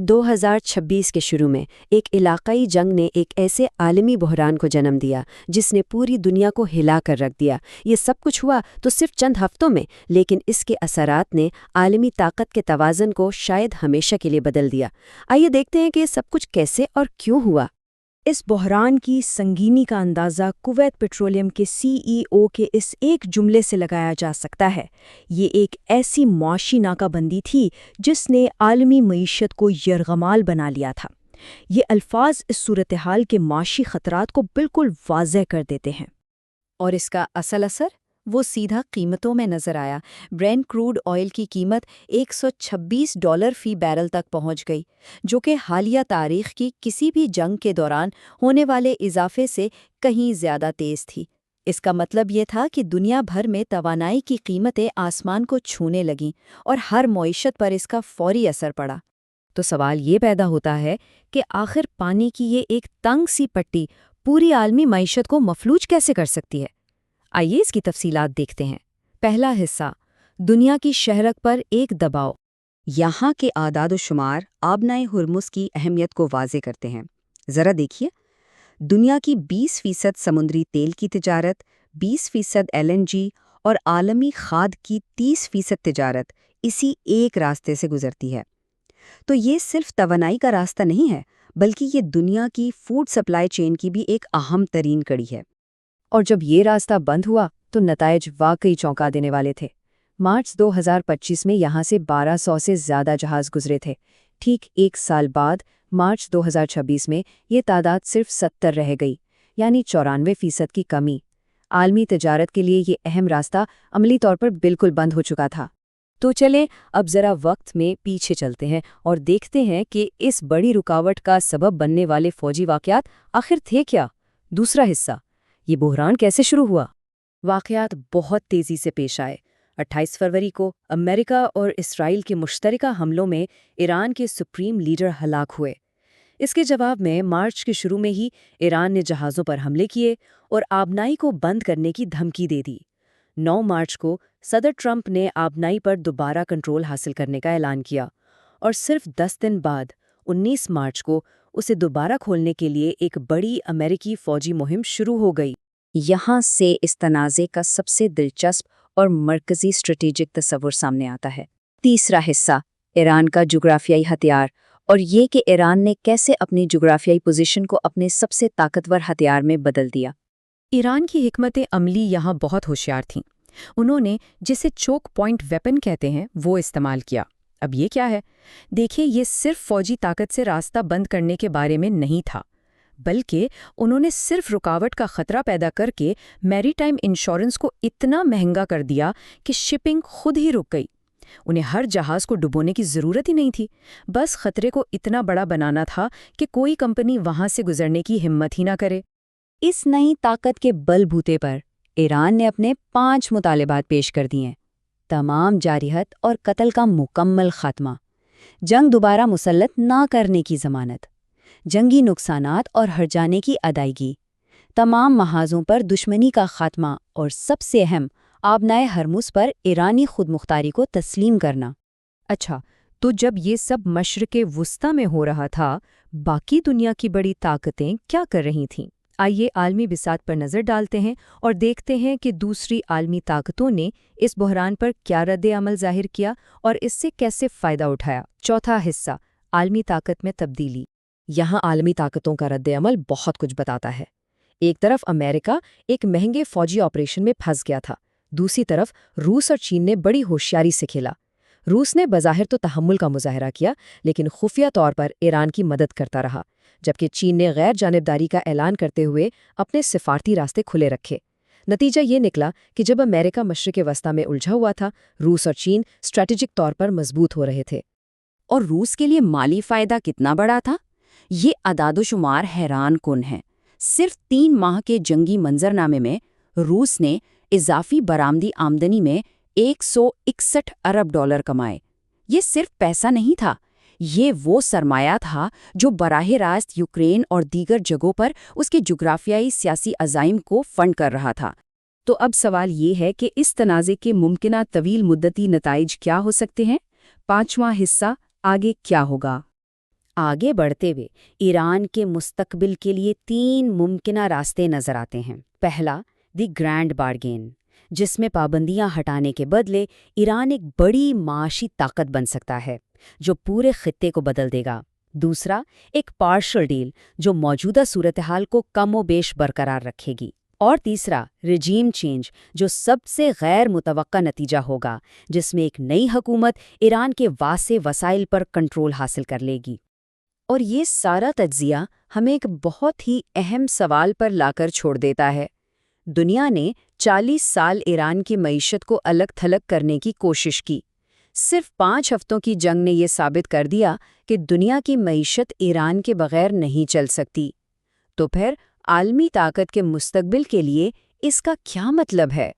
2026 के शुरू में एक इलाकाई जंग ने एक ऐसे आलमी बहरान को जन्म दिया जिसने पूरी दुनिया को हिला कर रख दिया। ये सब कुछ हुआ तो सिर्फ चंद हफ्तों में, लेकिन इसके असरात ने आलमी ताकत के तवाज़न को शायद हमेशा के लिए बदल दिया। आइए देखते हैं कि ये सब कुछ कैसे और क्यों हुआ। इस बहरान की संगीनी का अंदाज़ा कुवैत पेट्रोलियम के CEO के इस एक जुमले से लगाया जा सकता है। ये एक ऐसी मुआशी नाकाबंदी थी जिसने आलमी मईशत को यरगमाल बना लिया था। ये अल्फाज इस सूरत हाल के माशी खतरात को बिल्कुल वाज़ेह कर देते हैं। और इसका असल असर वो सीधा कीमतों में नजर आया। ब्रेंट क्रूड ऑयल की कीमत $126 फी बैरल तक पहुंच गई, जो कि हालिया तारीख की किसी भी जंग के दौरान होने वाले इजाफे से कहीं ज़्यादा तेज़ थी। इसका मतलब ये था कि दुनिया भर में तवानाई की कीमतें आसमान को छूने लगीं और हर मईशत पर इसका फौरी असर पड़ा। तो सवाल ये पैदा होता है कि आखिर पानी की ये एक तंग सी पट्टी पूरी आलमी मईशत को मफलूज कैसे कर सकती है। आइए इसकी तफसीलात देखते हैं। पहला हिस्सा, दुनिया की शहरत पर एक दबाव। यहाँ के आदाद व शुमार आबनाए हुर्मुस की अहमियत को वाज़े करते हैं। ज़रा देखिए, दुनिया की 20% समुद्री तेल की तिजारत, 20% LNG और आलमी खाद की 30% तिजारत इसी एक रास्ते से गुजरती है। तो ये सिर्फ तवानाई का रास्ता नहीं है, बल्कि ये दुनिया की फूड सप्लाई चेन की भी एक अहम तरीन कड़ी है। और जब ये रास्ता बंद हुआ तो नताइज वाकई चौंका देने वाले थे। मार्च 2025 में यहाँ से 1200 से ज़्यादा जहाज़ गुजरे थे। ठीक एक साल बाद मार्च 2026 में ये तादाद सिर्फ 70 रह गई, यानी 94% की कमी। आलमी तिजारत के लिए ये अहम रास्ता अमली तौर पर बिल्कुल बंद हो चुका था। तो चलें अब ज़रा वक्त में पीछे चलते हैं और देखते हैं कि इस बड़ी रुकावट का सबब बनने वाले फौजी वाक़यात आखिर थे क्या। दूसरा हिस्सा, ये बहरान कैसे शुरू हुआ। वाक़यात बहुत तेज़ी से पेश आए। 28 फरवरी को अमेरिका और इसराइल के मुश्तरका हमलों में ईरान के सुप्रीम लीडर हलाक हुए। इसके जवाब में मार्च के शुरू में ही ईरान ने जहाज़ों पर हमले किए और आबनाई को बंद करने की धमकी दे दी। 9 मार्च को सदर ट्रंप ने आबनाई पर दोबारा कंट्रोल हासिल करने का ऐलान किया और सिर्फ 10 दिन बाद 19 मार्च को उसे दोबारा खोलने के लिए एक बड़ी अमेरिकी फौजी मुहिम शुरू हो गई। यहाँ से इस तनाज़े का सबसे दिलचस्प और मरकज़ी स्ट्रेटेजिक तस्वुर सामने आता है। तीसरा हिस्सा, ईरान का जुग्राफियाई हथियार और ये कि ईरान ने कैसे अपनी जुग्राफियाई पोजीशन को अपने सबसे ताकतवर हथियार में बदल दिया। ईरान की हिकमत अमली यहाँ बहुत होशियार थीं। उन्होंने जिसे चोक पॉइंट वेपन कहते हैं वो इस्तेमाल किया। अब ये क्या है? देखिए, ये सिर्फ फौजी ताकत से रास्ता बंद करने के बारे में नहीं था, बल्कि उन्होंने सिर्फ रुकावट का खतरा पैदा करके मैरीटाइम इंश्योरेंस को इतना महंगा कर दिया कि शिपिंग खुद ही रुक गई। उन्हें हर जहाज़ को डुबोने की ज़रूरत ही नहीं थी, बस खतरे को इतना बड़ा बनाना था कि कोई कंपनी वहां से गुजरने की हिम्मत ही ना करे। इस नई ताकत के बलबूते पर ईरान ने अपने 5 मुतालिबात पेश कर दिए हैं। तमाम जारिहत और कत्ल का मुकम्मल खात्मा, जंग दोबारा मुसल्लत ना करने की ज़मानत, जंगी नुकसानात और हर्जाने की अदायगी, तमाम महाज़ों पर दुश्मनी का खात्मा और सबसे अहम आबनाए हरमुस पर ईरानी खुदमुख्तारी को तस्लीम करना। अच्छा, तो जब ये सब मशरिक़े वुस्ता में हो रहा था, बाकी दुनिया की बड़ी ताकतें क्या कर रही थीं? आइए आलमी बिसात पर नज़र डालते हैं और देखते हैं कि दूसरी आलमी ताकतों ने इस बहरान पर क्या रद्द-ए-अमल ज़ाहिर किया और इससे कैसे फ़ायदा उठाया। चौथा हिस्सा, आलमी ताकत में तब्दीली। यहाँ आलमी ताकतों का रद्द-ए-अमल बहुत कुछ बताता है। एक तरफ अमेरिका एक महंगे फौजी ऑपरेशन में फंस गया था, दूसरी तरफ रूस और चीन ने बड़ी होशियारी से खेला। रूस ने बज़ाहिर तो तहम्मुल का मुजाहरा किया, लेकिन खुफिया तौर पर ईरान की मदद करता रहा, जबकि चीन ने गैर जानिबदारी का ऐलान करते हुए अपने सिफारती रास्ते खुले रखे। नतीजा ये निकला कि जब अमेरिका मशरिक़ वस्ता में उलझा हुआ था, रूस और चीन स्ट्रैटेजिक तौर पर मजबूत हो रहे थे। और रूस के लिए माली फ़ायदा कितना बड़ा था, ये अदादोशुमार हैरान कुन है। सिर्फ 3 माह के जंगी मंजरनामे में रूस ने इजाफी बरामदी आमदनी में $161 अरब कमाए। ये सिर्फ पैसा नहीं था, ये वो सरमाया था जो बराह रास्त यूक्रेन और दीगर जगहों पर उसके जुग्राफियाई सियासी अज़ाइम को फंड कर रहा था। तो अब सवाल ये है कि इस तनाज़े के मुमकिना तवील मुद्दती नताइज क्या हो सकते हैं। 5वां हिस्सा, आगे क्या होगा। आगे बढ़ते हुए ईरान के मुस्तकबिल के लिए 3 मुमकिना रास्ते नजर आते हैं। पहला, दी ग्रैंड बार्गेन, जिसमें पाबंदियां हटाने के बदले ईरान एक बड़ी माशी ताकत बन सकता है जो पूरे खित्ते को बदल देगा। दूसरा, एक पार्शल डील जो मौजूदा सूरत-हाल को कमोबेश बरकरार रखेगी। और तीसरा, रिजीम चेंज, जो सबसे गैर मुतवक्का नतीजा होगा, जिसमें एक नई हुकूमत ईरान के वासे वसाइल पर कंट्रोल हासिल कर लेगी। और ये सारा तज्जिया हमें एक बहुत ही अहम सवाल पर लाकर छोड़ देता है। दुनिया ने 40 साल ईरान की मईशत को अलग थलग करने की कोशिश की। सिर्फ 5 हफ्तों की जंग ने ये साबित कर दिया कि दुनिया की मईशत ईरान के बगैर नहीं चल सकती। तो फिर आलमी ताकत के मुस्तकबिल के लिए इसका क्या मतलब है?